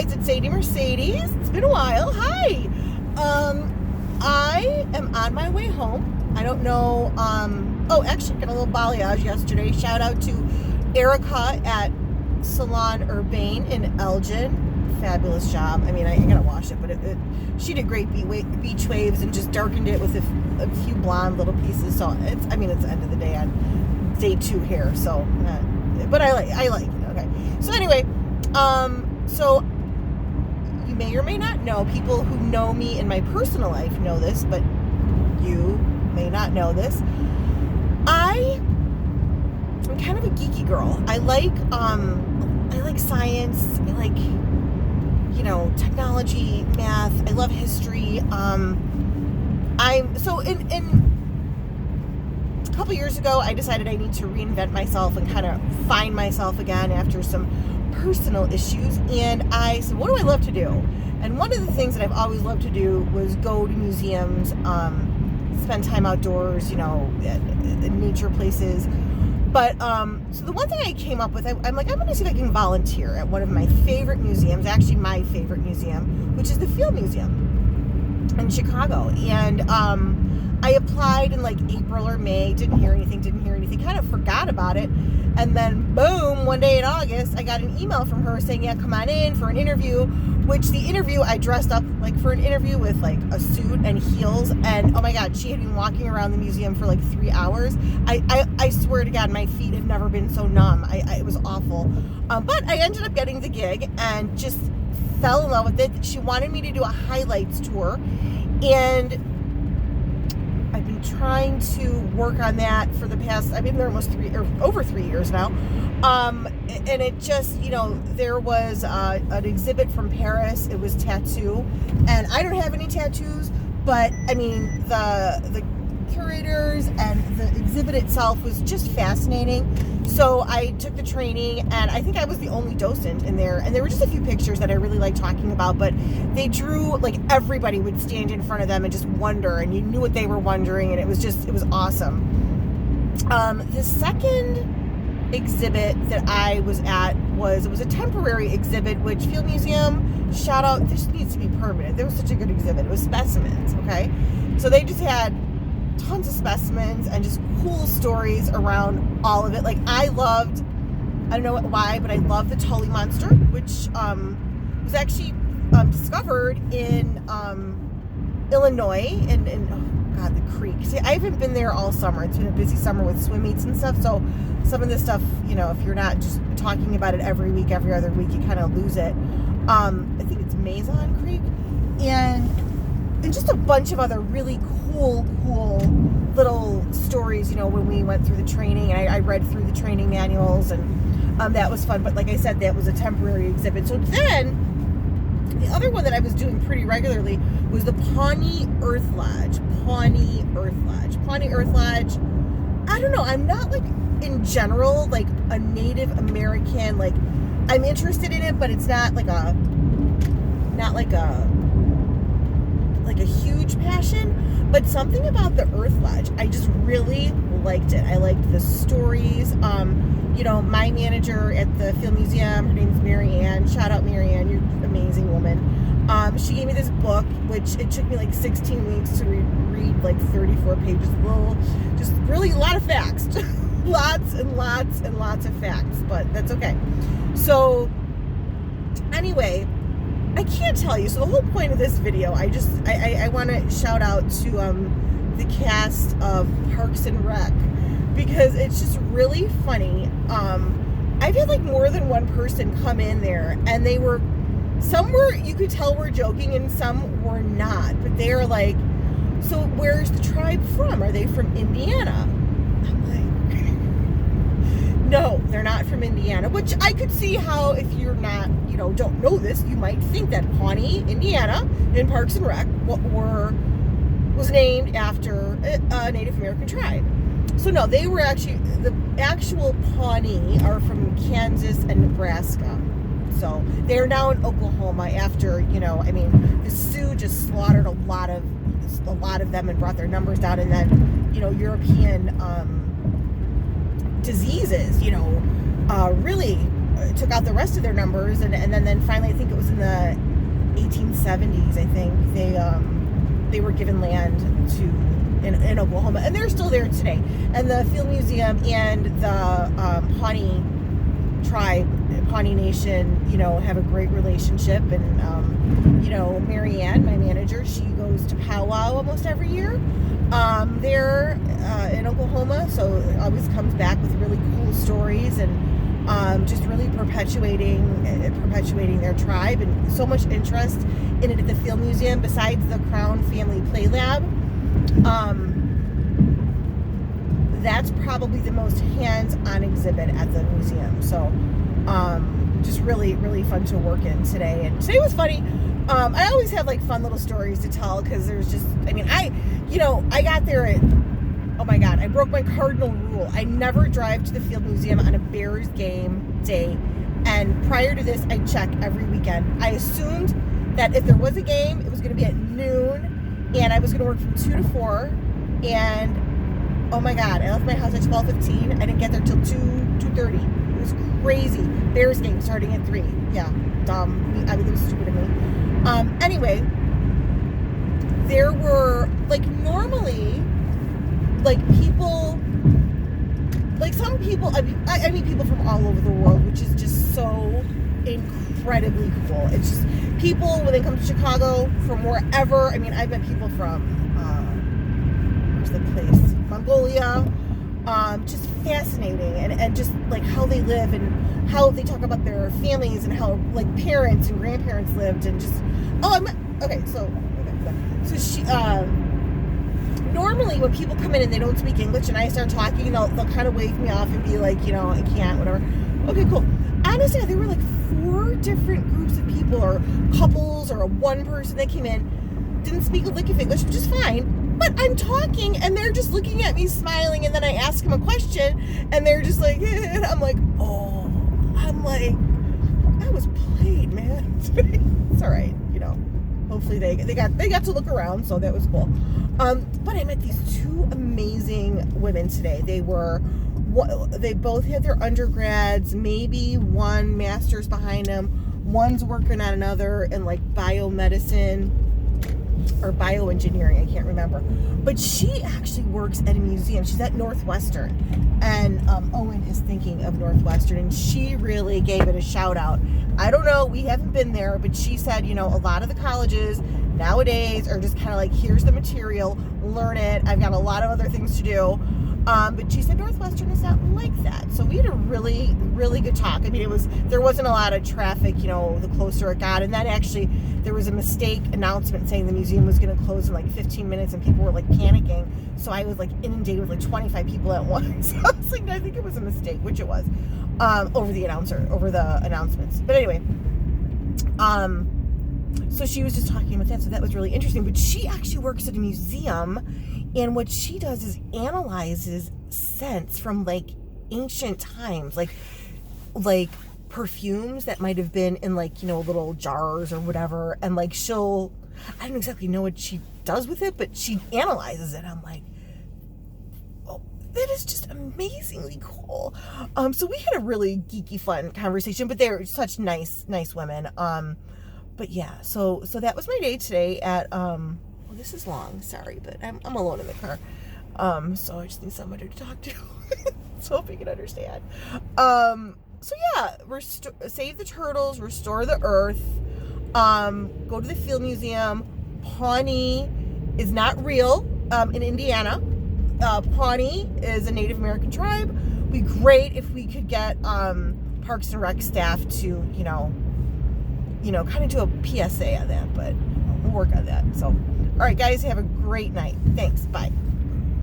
guys, it's Sadie Mercedes. It's been a while. Hi. I am on my way home. I don't know. Actually, got a little balayage yesterday. Shout out to Erica at Salon Urbane in Elgin. Fabulous job. I mean, I gotta wash it, but she did great beach waves and just darkened it with a few blonde little pieces. So it's the end of the day on day 2 hair. So, but I like it. Okay. So anyway, so you may or may not know, people who know me in my personal life know this, but you may not know this. I'm kind of a geeky girl. I like science. I like, technology, math. I love history. In a couple years ago, I decided I need to reinvent myself and kind of find myself again after some personal issues. And I said, what do I love to do? And one of the things that I've always loved to do was go to museums, spend time outdoors, in nature places. But, so the one thing I came up with, I'm like, I'm going to see if I can volunteer at one of my favorite museums, actually my favorite museum, which is the Field Museum in Chicago. And, I applied in like April or May, didn't hear anything, kind of forgot about it. And then boom, one day in August, I got an email from her saying, yeah, come on in for an interview, which the interview, I dressed up like for an interview with like a suit and heels. And oh my God, she had been walking around the museum for like 3 hours. I swear to God, my feet have never been so numb. It was awful. But I ended up getting the gig and just fell in love with it. She wanted me to do a highlights tour, and I've been trying to work on that for the past, I've been there almost over 3 years now. And it just, there was an exhibit from Paris. It was tattoo. And I don't have any tattoos, but I mean, the curators and the exhibit itself was just fascinating. So I took the training, and I think I was the only docent in there. And there were just a few pictures that I really liked talking about, but they drew, like, everybody would stand in front of them and just wonder, and you knew what they were wondering, and it was awesome. The second exhibit that I was at was a temporary exhibit, which Field Museum, shout out, this needs to be permanent. There was such a good exhibit. It was specimens, okay? So they just had tons of specimens and just cool stories around all of it. Like, I don't know why, but I love the Tully monster, which was actually discovered in Illinois, and oh God, the creek. See, I haven't been there all summer. It's been a busy summer with swim meets and stuff, so some of this stuff, if you're not just talking about it every week, every other week, you kind of lose it. I think it's Mazon Creek, and just a bunch of other really cool little stories, when we went through the training, and I read through the training manuals, and that was fun. But like I said, that was a temporary exhibit. So then the other one that I was doing pretty regularly was the Pawnee Earth Lodge. Pawnee Earth Lodge. I don't know. I'm not, like, in general, like, a Native American, like, I'm interested in it, but it's not like a huge passion. But something about the Earth Lodge, I just really liked it. I liked the stories. My manager at the Field Museum, her name's Mary Ann. Shout out Mary Ann, you're an amazing woman. She gave me this book, which it took me like 16 weeks to read like 34 pages. Just really a lot of facts. Lots and lots of facts, but that's okay. So anyway, I can't tell you. So the whole point of this video, I want to shout out to the cast of Parks and Rec, because it's just really funny. I've had like more than one person come in there, and some were, you could tell were joking, and some were not. But they are like, so where's the tribe from? Are they from Indiana? I'm like, no, they're not from Indiana. Which I could see how, if you're not, don't know this, you might think that Pawnee, Indiana, in Parks and Rec was named after a Native American tribe. So no, they were actually, the actual Pawnee are from Kansas and Nebraska. So they're now in Oklahoma after, the Sioux just slaughtered a lot of them and brought their numbers down. And then, European diseases, really took out the rest of their numbers, and then finally, I think it was in the 1870s, I think they were given land in Oklahoma, and they're still there today. And the Field Museum and the Pawnee tribe, Pawnee Nation, have a great relationship. And Mary Ann, my manager, she goes to powwow almost every year there in Oklahoma, so it always comes back with really cool stories and just really perpetuating their tribe, and so much interest in it at the Field Museum. Besides the Crown Family Play Lab, that's probably the most hands-on exhibit at the museum. So just really, really fun to work in today. And today was funny. I always have like fun little stories to tell, because there's just, I got there at, oh my God, I broke my cardinal rule. I never drive to the Field Museum on a Bears game day. And prior to this, I check every weekend. I assumed that if there was a game, it was going to be at noon, and I was going to work from 2 to 4. And oh my God, I left my house at 12:15. I didn't get there till 2:30. It was crazy. Bears game starting at 3. Yeah, dumb. I mean, it was stupid of me. Anyway, there were, like, normally, like, people, like, some people, I meet people from all over the world, which is just so incredibly cool. It's just people, when they come to Chicago, from wherever. I mean, I've met people from, where's the place? Mongolia. Just fascinating, and just like how they live and how they talk about their families and how like parents and grandparents lived, and just so she normally when people come in and they don't speak English and I start talking, they'll kind of wave me off and be like, I can't, whatever. Okay, cool. Honestly, there were like 4 different groups of people, or couples, or one person that came in, didn't speak a lick of English, which is fine. But I'm talking, and they're just looking at me, smiling, and then I ask them a question, and they're just like, and I'm like, I was played, man. It's all right, Hopefully they got to look around, so that was cool. But I met these 2 amazing women today. They both had their undergrads, maybe one master's behind them. One's working on another in like biomedicine or bioengineering, I can't remember. But she actually works at a museum. She's at Northwestern, and Owen is thinking of Northwestern, and she really gave it a shout out. I don't know, we haven't been there, but she said, a lot of the colleges nowadays are just kind of like, here's the material, learn it. I've got a lot of other things to do. But she said Northwestern is not like that. So we had a really, really good talk. I mean, there wasn't a lot of traffic, the closer it got. And then actually there was a mistake announcement saying the museum was going to close in like 15 minutes, and people were like panicking. So I was like inundated with like 25 people at once. I was like, I think it was a mistake, which it was, over the announcements. But anyway, so she was just talking about that. So that was really interesting. But she actually works at a museum, and what she does is analyzes scents from like ancient times, like perfumes that might have been in like, little jars or whatever. And like I don't exactly know what she does with it, but she analyzes it. I'm like, oh, that is just amazingly cool. So we had a really geeky, fun conversation, but they're such nice women. But yeah, so that was my day today at, this is long, sorry, but I'm alone in the car. So I just need somebody to talk to. So hope you can understand. So yeah, save the turtles, restore the earth, go to the Field Museum. Pawnee is not real, in Indiana. Pawnee is a Native American tribe. It'd be great if we could get, Parks and Rec staff to, kind of do a PSA on that, but we'll work on that. So, all right, guys, have a great night. Thanks. Bye.